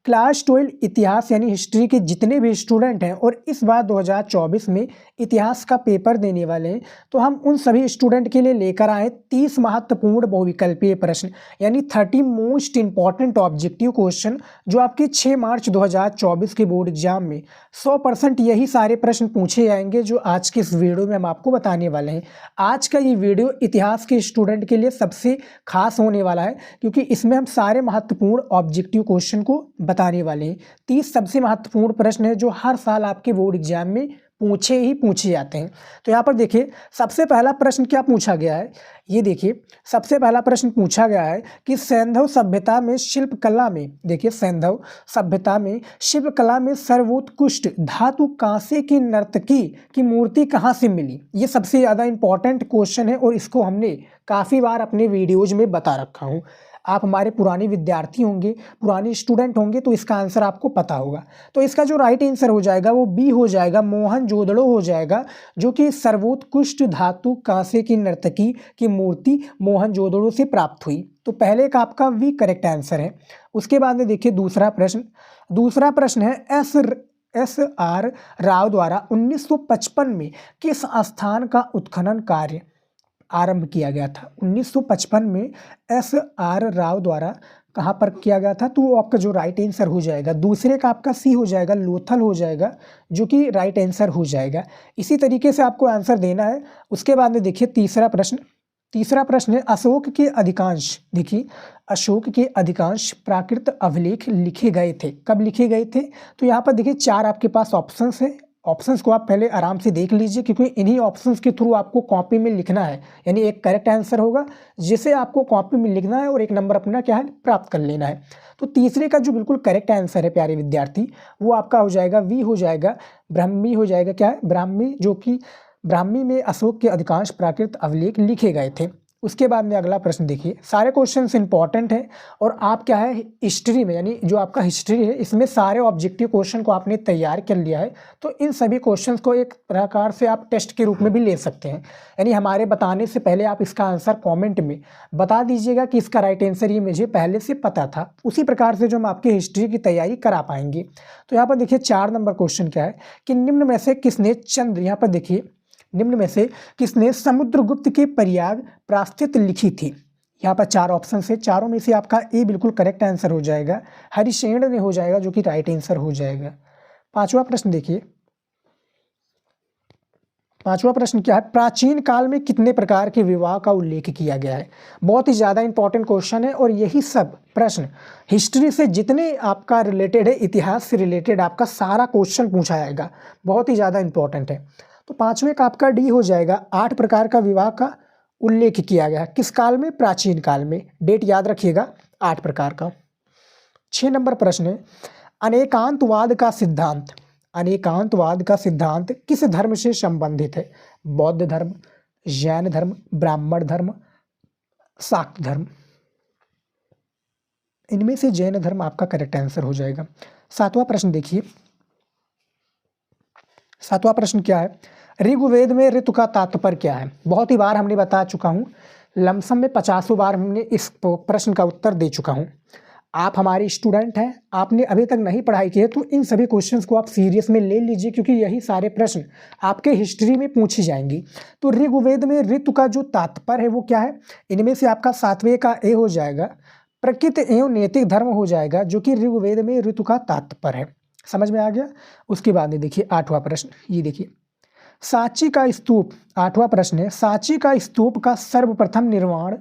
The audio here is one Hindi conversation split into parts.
क्लास 12 इतिहास यानी हिस्ट्री के जितने भी स्टूडेंट हैं और इस बार 2024 में इतिहास का पेपर देने वाले हैं, तो हम उन सभी स्टूडेंट के लिए लेकर आए 30 महत्वपूर्ण बहुविकल्पीय प्रश्न यानी 30 मोस्ट इंपॉर्टेंट ऑब्जेक्टिव क्वेश्चन जो आपके 6 मार्च 2024 के बोर्ड एग्जाम में 100% यही सारे प्रश्न पूछे जाएंगे जो आज के इस वीडियो में हम आपको बताने वाले हैं। आज का ये वीडियो इतिहास के स्टूडेंट के लिए सबसे खास होने वाला है क्योंकि इसमें हम सारे महत्वपूर्ण ऑब्जेक्टिव क्वेश्चन को बताने वाले हैं। 30 सबसे महत्वपूर्ण प्रश्न है जो हर साल आपके बोर्ड एग्जाम में पूछे जाते हैं। तो यहाँ पर देखिए सबसे पहला प्रश्न क्या पूछा गया है, ये देखिए सबसे पहला प्रश्न पूछा गया है कि सैंधव सभ्यता में शिल्पकला में, देखिए सैंधव सभ्यता में शिल्पकला में सर्वोत्कृष्ट धातु कांसे की नर्तकी की मूर्ति कहाँ से मिली। ये सबसे ज़्यादा इंपॉर्टेंट क्वेश्चन है और इसको हमने काफ़ी बार अपने वीडियोज में बता रखा हूँ। आप हमारे पुराने विद्यार्थी होंगे, पुराने स्टूडेंट होंगे तो इसका आंसर आपको पता होगा। तो इसका जो राइट आंसर हो जाएगा वो बी हो जाएगा, मोहनजोदड़ो हो जाएगा, जो कि सर्वोत्कृष्ट धातु कांसे की नर्तकी की मूर्ति मोहनजोदड़ो से प्राप्त हुई। तो पहले का आपका वी करेक्ट आंसर है। उसके बाद में देखिए दूसरा प्रश्न है एस आर राव द्वारा 1955 में किस स्थान का उत्खनन कार्य आरंभ किया गया था। 1955 में एस आर राव द्वारा कहाँ पर किया गया था, तो वो आपका जो राइट आंसर हो जाएगा। दूसरे का आपका सी हो जाएगा, लोथल हो जाएगा, जो कि राइट आंसर हो जाएगा। इसी तरीके से आपको आंसर देना है। उसके बाद में देखिए तीसरा प्रश्न है अशोक के अधिकांश, देखिए अशोक के अधिकांश प्राकृत अभिलेख लिखे गए थे, कब लिखे गए थे। तो यहाँ पर देखिए 4 आपके पास ऑप्शंस है। ऑप्शंस को आप पहले आराम से देख लीजिए क्योंकि इन्हीं ऑप्शंस के थ्रू आपको कॉपी में लिखना है। यानी एक करेक्ट आंसर होगा जिसे आपको कॉपी में लिखना है और एक नंबर अपना क्या है प्राप्त कर लेना है। तो तीसरे का जो बिल्कुल करेक्ट आंसर है प्यारे विद्यार्थी, वो आपका हो जाएगा वी हो जाएगा, ब्राह्मी हो जाएगा, क्या है ब्राह्मी, जो कि ब्राह्मी में अशोक के अधिकांश प्राकृत अभिलेख लिखे गए थे। उसके बाद में अगला प्रश्न देखिए, सारे क्वेश्चंस इंपॉर्टेंट हैं और आप क्या है हिस्ट्री में, यानी जो आपका हिस्ट्री है इसमें सारे ऑब्जेक्टिव क्वेश्चन को आपने तैयार कर लिया है। तो इन सभी क्वेश्चंस को एक प्रकार से आप टेस्ट के रूप में भी ले सकते हैं। यानी हमारे बताने से पहले आप इसका आंसर कॉमेंट में बता दीजिएगा कि इसका राइट आंसर ये मुझे पहले से पता था। उसी प्रकार से जो हम आपकी हिस्ट्री की तैयारी करा पाएंगे। तो यहाँ पर देखिए 4 नंबर क्वेश्चन क्या है कि निम्न में से किसने यहाँ पर देखिए निम्न में से किसने समुद्रगुप्त के पर्याग प्रास्थित लिखी थी। यहाँ पर 4 ऑप्शन है, चारों में से आपका ए बिल्कुल करेक्ट आंसर हो जाएगा, हरिशेण ने हो जाएगा, जो कि राइट आंसर हो जाएगा। पांचवा प्रश्न देखिए, पांचवा प्रश्न क्या है, प्राचीन काल में कितने प्रकार के विवाह का उल्लेख किया गया है। बहुत ही ज़्यादा इंपॉर्टेंट क्वेश्चन है और यही सब प्रश्न हिस्ट्री से जितने आपका रिलेटेड है, इतिहास से रिलेटेड आपका सारा क्वेश्चन पूछा जाएगा, बहुत ही ज़्यादा इंपॉर्टेंट है। तो पांचवें का आपका डी हो जाएगा, 8 प्रकार का विवाह का उल्लेख किया गया किस काल में, प्राचीन काल में। डेट याद रखिएगा, 8 प्रकार का। 6 नंबर प्रश्न है अनेकांतवाद का सिद्धांत किस धर्म से संबंधित है। बौद्ध धर्म, जैन धर्म, ब्राह्मण धर्म, शाक्त धर्म। इनमें से जैन धर्म आपका करेक्ट आंसर हो जाएगा। 7वां प्रश्न देखिए, 7वां प्रश्न क्या है, ऋग्वेद में ऋतु का तात्पर्य क्या है। बहुत ही बार हमने बता चुका हूँ, लमसम में 50 बार हमने इस प्रश्न का उत्तर दे चुका हूँ। आप हमारे स्टूडेंट हैं, आपने अभी तक नहीं पढ़ाई की है तो इन सभी क्वेश्चंस को आप सीरियस में ले लीजिए क्योंकि यही सारे प्रश्न आपके हिस्ट्री में पूछी जाएंगी। तो ऋग्वेद में ऋतु का जो तात्पर्य है वो क्या है, इनमें से आपका 7वें का ए हो जाएगा, प्रकृति एवं नैतिक धर्म हो जाएगा, जो कि ऋग्वेद में ऋतु का तात्पर्य है। समझ में आ गया। उसके बाद में देखिए 8वां प्रश्न, ये देखिए सांची का स्तूप, 8वां प्रश्न है सांची का स्तूप का सर्वप्रथम निर्माण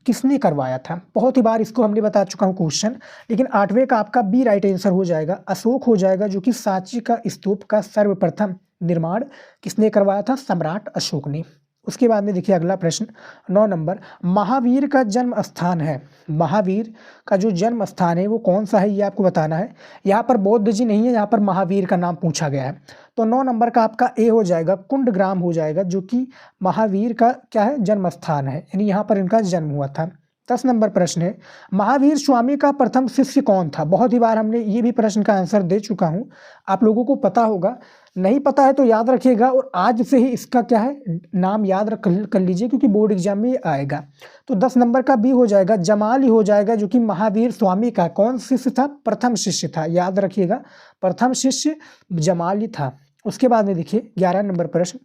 किसने करवाया था। बहुत ही बार इसको हमने बता चुका हूँ क्वेश्चन, लेकिन 8वें का आपका बी राइट आंसर हो जाएगा, अशोक हो जाएगा, जो कि सांची का स्तूप का सर्वप्रथम निर्माण किसने करवाया था, सम्राट अशोक ने। उसके बाद में देखिए अगला प्रश्न 9 नंबर, महावीर का जन्म स्थान है, महावीर का जो जन्म स्थान है वो कौन सा है, ये आपको बताना है। यहाँ पर बौद्ध जी नहीं है, यहाँ पर महावीर का नाम पूछा गया है। तो 9 नंबर का आपका ए हो जाएगा, कुंडग्राम हो जाएगा, जो कि महावीर का क्या है जन्म स्थान है, यानी यहाँ पर इनका जन्म हुआ था। 10 नंबर प्रश्न है, महावीर स्वामी का प्रथम शिष्य कौन था? बहुत ही बार हमने ये भी प्रश्न का आंसर दे चुका हूँ, आप लोगों को पता होगा, नहीं पता है तो याद रखिएगा और आज से ही इसका क्या है नाम याद रख कर लीजिए क्योंकि बोर्ड एग्जाम में ये आएगा। तो 10 नंबर का बी हो जाएगा, जमाल ही हो जाएगा, जो कि महावीर स्वामी का कौन शिष्य था? प्रथम शिष्य था, याद रखिएगा, प्रथम शिष्य जमाल ही था। उसके बाद में देखिए 11 नंबर प्रश्न,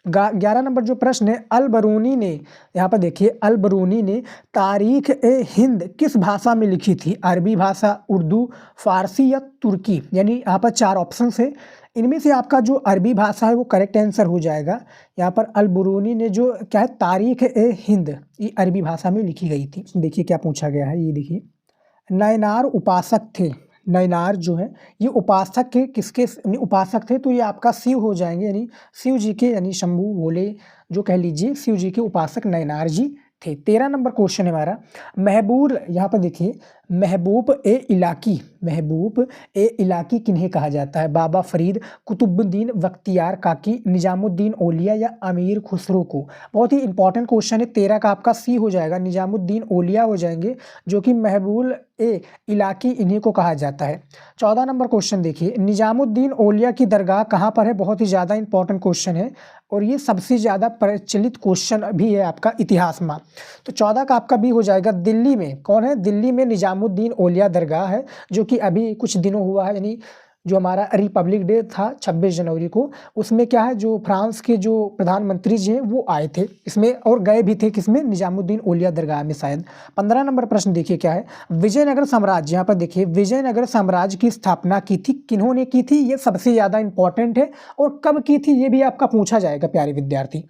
11 नंबर जो प्रश्न है, अल बरूनी ने, यहाँ पर देखिए अल बरूनी ने तारीख ए हिंद किस भाषा में लिखी थी? अरबी भाषा, उर्दू, फारसी या तुर्की? यानी यहाँ पर 4 ऑप्शन है, इनमें से आपका जो अरबी भाषा है वो करेक्ट आंसर हो जाएगा। यहाँ पर अल बरूनी ने जो क्या है तारीख ए हिंद, ये अरबी भाषा में लिखी गई थी। देखिए क्या पूछा गया है, ये देखिए, नयनार उपासक थे, नयनार जो है ये उपासक के किसके उपासक थे? तो ये आपका शिव हो जाएंगे, यानी शिव जी के, यानी शंभू भोले जो कह लीजिए, शिव जी के उपासक नयनार जी थे। 13 नंबर क्वेश्चन है हमारा, महबूब, यहाँ पर देखिए महबूब ए इलाकी, महबूब ए इलाकी किन्हें कहा जाता है? बाबा फरीद, कुतुबुद्दीन बख्तियार काकी, निजामुद्दीन औलिया या अमीर खुसरो को? बहुत ही इंपॉर्टेंट क्वेश्चन है। 13 का आपका सी हो जाएगा, निजामुद्दीन औलिया हो जाएंगे, जो कि महबूब ए इलाकी इन्हीं को कहा जाता है। 14 नंबर क्वेश्चन देखिए, निजामुद्दीन औलिया की दरगाह कहाँ पर है? बहुत ही ज़्यादा इंपॉर्टेंट क्वेश्चन है और ये सबसे ज़्यादा प्रचलित क्वेश्चन भी है आपका इतिहास में। तो 14 का आपका भी हो जाएगा, दिल्ली में। कौन है? दिल्ली में निजामुद्दीन औलिया दरगाह है, जो कि अभी कुछ दिनों हुआ है, यानी जो हमारा रिपब्लिक डे था 26 जनवरी को, उसमें क्या है जो फ्रांस के जो प्रधानमंत्री जी हैं वो आए थे इसमें और गए भी थे, किसमें? निजामुद्दीन औलिया दरगाह में शायद। 15 नंबर प्रश्न देखिए क्या है, विजयनगर साम्राज्य, यहाँ पर देखिए विजयनगर साम्राज्य की स्थापना की थी, किन्होंने की थी? ये सबसे ज़्यादा इंपॉर्टेंट है और कब की थी ये भी आपका पूछा जाएगा प्यारे विद्यार्थी।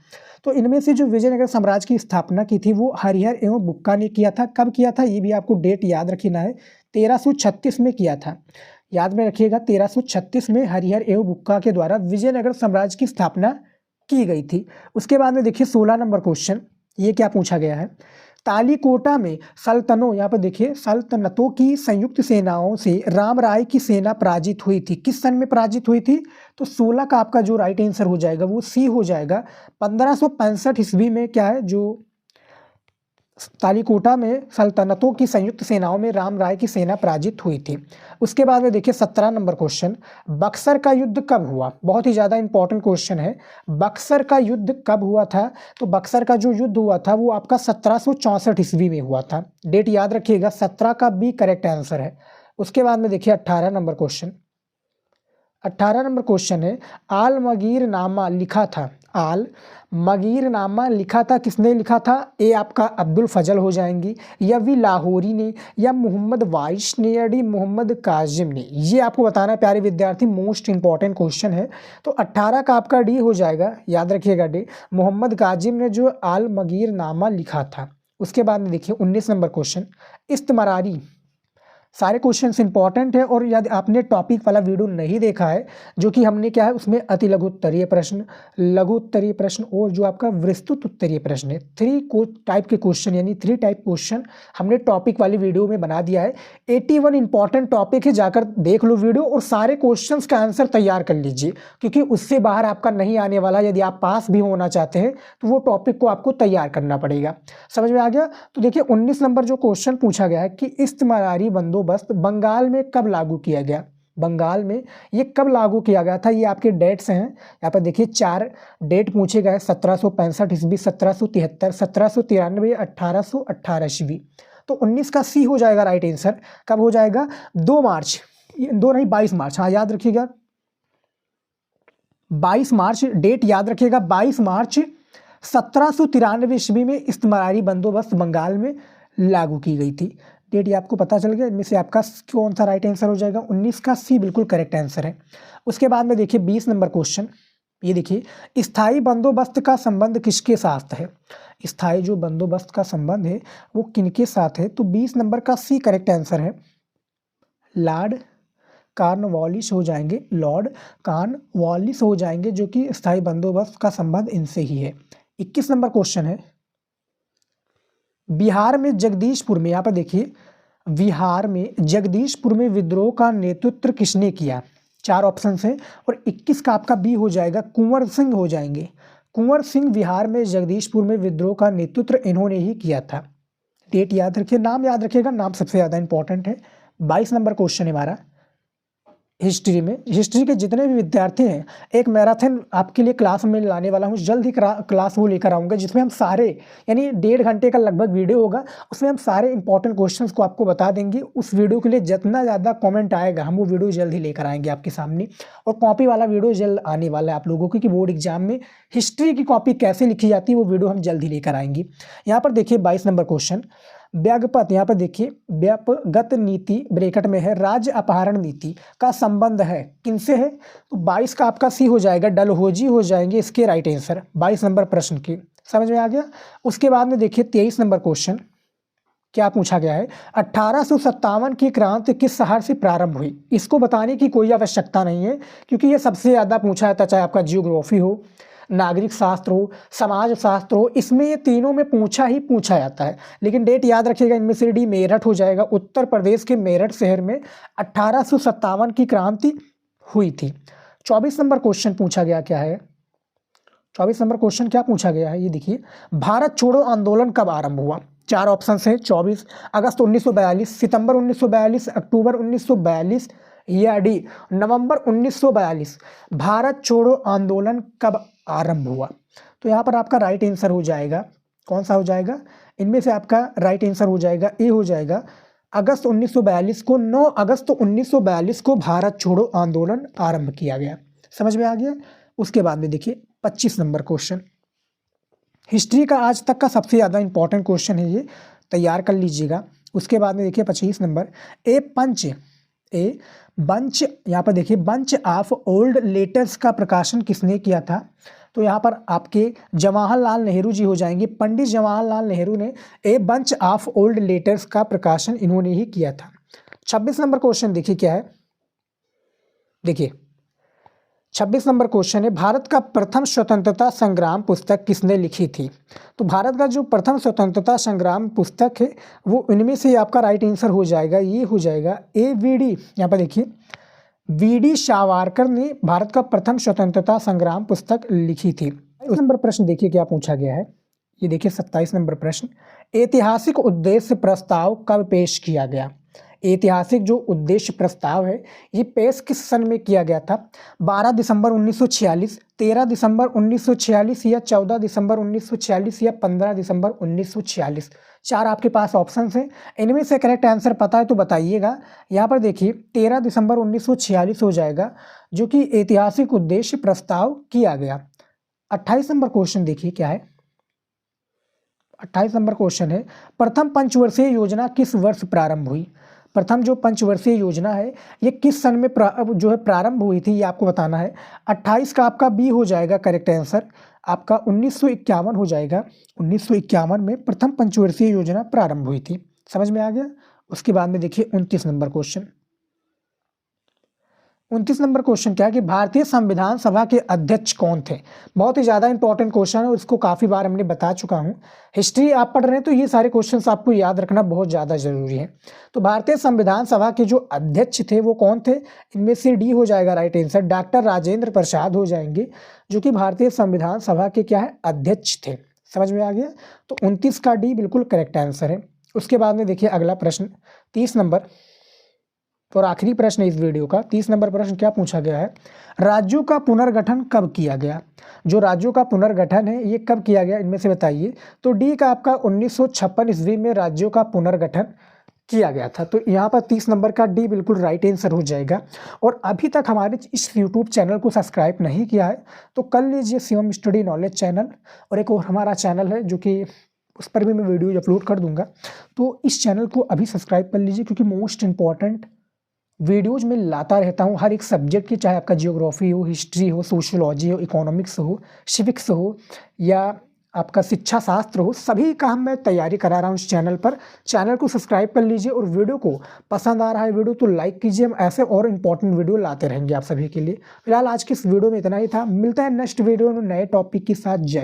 तो इनमें से जो विजयनगर साम्राज्य की स्थापना की थी वो हरिहर एवं बुक्का ने किया था। कब किया था ये भी आपको डेट याद रखना है, 1336 में किया था, याद में रखिएगा, 1336 में हरिहर एवं बुक्का के द्वारा विजयनगर साम्राज्य की स्थापना की गई थी। उसके बाद में देखिए 16 नंबर क्वेश्चन, ये क्या पूछा गया है, तालीकोटा में सल्तनों, यहाँ पर देखिए सल्तनतों की संयुक्त सेनाओं से राम राय की सेना पराजित हुई थी, किस सन में पराजित हुई थी? तो 16 का आपका जो राइट आंसर हो जाएगा वो सी हो जाएगा, 1565 ईस्वी में क्या है जो तालीकोटा में सल्तनतों की संयुक्त सेनाओं में राम राय की सेना पराजित हुई थी। उसके बाद में देखिए 17 नंबर क्वेश्चन, बक्सर का युद्ध कब हुआ? बहुत ही ज़्यादा इंपॉर्टेंट क्वेश्चन है, बक्सर का युद्ध कब हुआ था? तो बक्सर का जो युद्ध हुआ था वो आपका 1764 ईस्वी में हुआ था, डेट याद रखिएगा, 17 का भी करेक्ट आंसर है। उसके बाद में देखिए 18 नंबर क्वेश्चन, 18 नंबर क्वेश्चन है, आलमगीर नामा लिखा था, आल मगीर नामा लिखा था, किसने लिखा था? ए आपका अब्दुल फजल हो जाएंगी, या वी लाहौरी ने, या मोहम्मद वाइश ने, या डी मोहम्मद काजिम ने? ये आपको बताना है प्यारे विद्यार्थी, मोस्ट इंपॉर्टेंट क्वेश्चन है। तो 18 का आपका डी हो जाएगा, याद रखिएगा डी, मोहम्मद काजिम ने जो आल मगीर नामा लिखा था। उसके बाद में देखिए 19 नंबर क्वेश्चन, इस्तिमरारी, सारे क्वेश्चंस इंपॉर्टेंट है और यदि आपने टॉपिक वाला वीडियो नहीं देखा है जो कि हमने क्या है उसमें अति लघु उत्तरीय प्रश्न, लघु उत्तरीय प्रश्न और जो आपका विस्तृत उत्तरीय प्रश्न है, 3 टाइप के क्वेश्चन, यानी 3 टाइप क्वेश्चन हमने टॉपिक वाली वीडियो में बना दिया है। 81 इंपॉर्टेंट टॉपिक है, जाकर देख लो वीडियो और सारे क्वेश्चन का आंसर तैयार कर लीजिए, क्योंकि उससे बाहर आपका नहीं आने वाला। यदि आप पास भी होना चाहते हैं तो वो टॉपिक को आपको तैयार करना पड़ेगा। समझ में आ गया? तो देखिए 19 नंबर जो क्वेश्चन पूछा गया है कि इस्तिमरारी बंदोबस्त बंगाल में कब लागू किया गया? बंगाल में ये कब लागू किया गया था? ये आपके डेट्स हैं, यहाँ पर देखिए 4 डेट पूछे गए, 1765 ईस्वी, 1773, 1793, 1818 ईस्वी। तो 19 का सी हो जाएगा राइट आंसर। कब हो जाएगा? 2 मार्च, 2 नहीं 22 मार्च, हाँ याद रखिएगा 22 मार्च, डेट याद रखिएगा 22 मार्च 1793 ईस्वी में इस्तिमरारी बंदोबस्त बंगाल में लागू की गई थी। डेट ये आपको पता चल गया, इनमें से आपका कौन सा राइट आंसर हो जाएगा? 19 का सी बिल्कुल करेक्ट आंसर है। उसके बाद में देखिए 20 नंबर क्वेश्चन, ये देखिए स्थायी बंदोबस्त का संबंध किसके साथ है? स्थायी जो बंदोबस्त का संबंध है वो किनके साथ है? तो 20 नंबर का सी करेक्ट आंसर है, लॉर्ड कॉर्नवालिस हो जाएंगे, लॉर्ड कॉर्नवालिस हो जाएंगे, जो कि स्थायी बंदोबस्त का संबंध इनसे ही है। 21 नंबर क्वेश्चन है, बिहार में जगदीशपुर में, यहाँ पर देखिए बिहार में जगदीशपुर में विद्रोह का नेतृत्व किसने किया? 4 ऑप्शन है और 21 का आपका बी हो जाएगा, कुंवर सिंह हो जाएंगे, कुंवर सिंह बिहार में जगदीशपुर में विद्रोह का नेतृत्व इन्होंने ही किया था। डेट याद रखिए, नाम याद रखिएगा, नाम सबसे ज़्यादा इंपॉर्टेंट है। 22 नंबर क्वेश्चन है हमारा हिस्ट्री में। हिस्ट्री के जितने भी विद्यार्थी हैं, एक मैराथन आपके लिए क्लास में लाने वाला हूँ, जल्द ही क्लास वो लेकर आऊँगा, जिसमें हम सारे यानी 1.5 घंटे का लगभग वीडियो होगा, उसमें हम सारे इंपॉर्टेंट क्वेश्चंस को आपको बता देंगे। उस वीडियो के लिए जितना ज़्यादा कमेंट आएगा हम वो वीडियो जल्द ही लेकर आएंगे आपके सामने। और कॉपी वाला वीडियो जल्द आने वाला है आप लोगों की, कि बोर्ड एग्जाम में हिस्ट्री की कॉपी कैसे लिखी जाती है, वो वीडियो हम जल्द ही लेकर आएंगे। यहाँ पर देखिए 22 नंबर क्वेश्चन, व्यागपत, यहाँ पर देखिए व्यापगत नीति ब्रैकेट में है, राज्य अपहरण नीति का संबंध है किनसे है? तो 22 का आपका सी हो जाएगा, डलहौजी हो जाएंगे इसके राइट आंसर 22 नंबर प्रश्न की। समझ में आ गया। उसके बाद में देखिए 23 नंबर क्वेश्चन क्या पूछा गया है, 1857 की क्रांति किस शहर से प्रारंभ हुई? इसको बताने की कोई आवश्यकता नहीं है, क्योंकि ये सबसे ज़्यादा पूछा जाता है, चाहे आपका जियोग्राफी हो, नागरिक शास्त्र हो, समाज शास्त्र हो, इसमें ये तीनों में पूछा जाता है। लेकिन डेट याद रखिएगा, इनमें से डी मेरठ हो जाएगा। उत्तर प्रदेश के मेरठ शहर में 1857 की क्रांति हुई थी। 24 नंबर क्वेश्चन पूछा गया क्या है, 24 नंबर क्वेश्चन क्या पूछा गया है, ये देखिए, भारत छोड़ो आंदोलन कब आरंभ हुआ? 4 ऑप्शन है, 24 अगस्त 1942, सितंबर 1942, अक्टूबर 1942 या डी नवंबर 1942। भारत छोड़ो आंदोलन कब आरंभ हुआ? तो यहाँ पर आपका राइट आंसर हो जाएगा, कौन सा हो जाएगा? इनमें से आपका राइट आंसर हो जाएगा, ए हो जाएगा, अगस्त 1942 को, 9 अगस्त 1942 को भारत छोड़ो आंदोलन आरंभ किया गया। समझ में आ गया। उसके बाद में देखिए 25 नंबर क्वेश्चन, हिस्ट्री का आज तक का सबसे ज़्यादा इंपॉर्टेंट क्वेश्चन है, ये तैयार कर लीजिएगा। उसके बाद में देखिए 25 नंबर, ए बंच, यहाँ पर देखिए बंच ऑफ ओल्ड लेटर्स का प्रकाशन किसने किया था? तो यहाँ पर आपके जवाहरलाल नेहरू जी हो जाएंगे। पंडित जवाहरलाल नेहरू ने a bunch of old letters का प्रकाशन इन्होंने ही किया था। 26 नंबर क्वेश्चन देखिए क्या है, देखिए 26 नंबर क्वेश्चन है, भारत का प्रथम स्वतंत्रता संग्राम पुस्तक किसने लिखी थी? तो भारत का जो प्रथम स्वतंत्रता संग्राम पुस्तक है वो इनमें से आपका राइट आंसर हो जाएगा, ये हो जाएगा ए वी डी। यहाँ पर देखिए वी.डी. सावरकर ने भारत का प्रथम स्वतंत्रता संग्राम पुस्तक लिखी थी। 27 नंबर प्रश्न देखिए क्या पूछा गया है, ये देखिए 27 नंबर प्रश्न, ऐतिहासिक उद्देश्य प्रस्ताव कब पेश किया गया? ऐतिहासिक जो उद्देश्य प्रस्ताव है ये पेश किस सन में किया गया था? 12 दिसंबर 1946, 13 दिसंबर 1946 या 14 दिसंबर 1946 या 15 दिसंबर 1946। 4 आपके पास ऑप्शन हैं, इनमें से करेक्ट आंसर पता है तो बताइएगा। यहाँ पर देखिए 13 दिसंबर 1946 हो जाएगा, जो कि ऐतिहासिक उद्देश्य प्रस्ताव किया गया। 28 नंबर क्वेश्चन देखिए क्या है, 28 नंबर क्वेश्चन है, प्रथम पंचवर्षीय योजना किस वर्ष प्रारंभ हुई? प्रथम जो पंचवर्षीय योजना है ये किस सन में प्रारंभ हुई थी, ये आपको बताना है। 28 का आपका बी हो जाएगा करेक्ट आंसर, आपका 1951 हो जाएगा। 1951 में प्रथम पंचवर्षीय योजना प्रारंभ हुई थी। समझ में आ गया। उसके बाद में देखिए 29 नंबर क्वेश्चन, 29 नंबर क्वेश्चन क्या है कि भारतीय संविधान सभा के अध्यक्ष कौन थे? बहुत ही ज़्यादा इंपॉर्टेंट क्वेश्चन है और इसको काफ़ी बार हमने बता चुका हूँ। हिस्ट्री आप पढ़ रहे हैं तो ये सारे क्वेश्चंस आपको याद रखना बहुत ज़्यादा जरूरी है। तो भारतीय संविधान सभा के जो अध्यक्ष थे वो कौन थे? इनमें से डी हो जाएगा right answer, doctor Rajendra Prasad हो जाएंगे, जो कि भारतीय संविधान सभा के क्या है अध्यक्ष थे। समझ में आ गया। तो 29 का डी बिल्कुल करेक्ट आंसर है। उसके बाद में देखिए अगला प्रश्न 30 नंबर और आखिरी प्रश्न है इस वीडियो का। 30 नंबर प्रश्न क्या पूछा गया है, राज्यों का पुनर्गठन कब किया गया? जो राज्यों का पुनर्गठन है ये कब किया गया, इनमें से बताइए। तो डी का आपका 1956 ईस्वी में राज्यों का पुनर्गठन किया गया था। तो यहाँ पर 30 नंबर का डी बिल्कुल राइट आंसर हो जाएगा। और अभी तक हमारे इस यूट्यूब चैनल को सब्सक्राइब नहीं किया है तो कर लीजिए, शिवम स्टडी नॉलेज चैनल। और एक और हमारा चैनल है जो कि उस पर भी मैं वीडियो अपलोड कर दूंगा, तो इस चैनल को अभी सब्सक्राइब कर लीजिए, क्योंकि मोस्ट इंपॉर्टेंट वीडियोज में लाता रहता हूँ हर एक सब्जेक्ट की, चाहे आपका जियोग्राफी हो, हिस्ट्री हो, सोशियोलॉजी हो, इकोनॉमिक्स हो, सिविक्स हो या आपका शिक्षा शास्त्र हो, सभी का मैं तैयारी करा रहा हूँ इस चैनल पर। चैनल को सब्सक्राइब कर लीजिए और वीडियो को पसंद आ रहा है वीडियो तो लाइक कीजिए। हम ऐसे और इम्पॉर्टेंट वीडियो लाते रहेंगे आप सभी के लिए। फिलहाल आज की इस वीडियो में इतना ही था, मिलता है नेक्स्ट वीडियो में नए टॉपिक के साथ। जय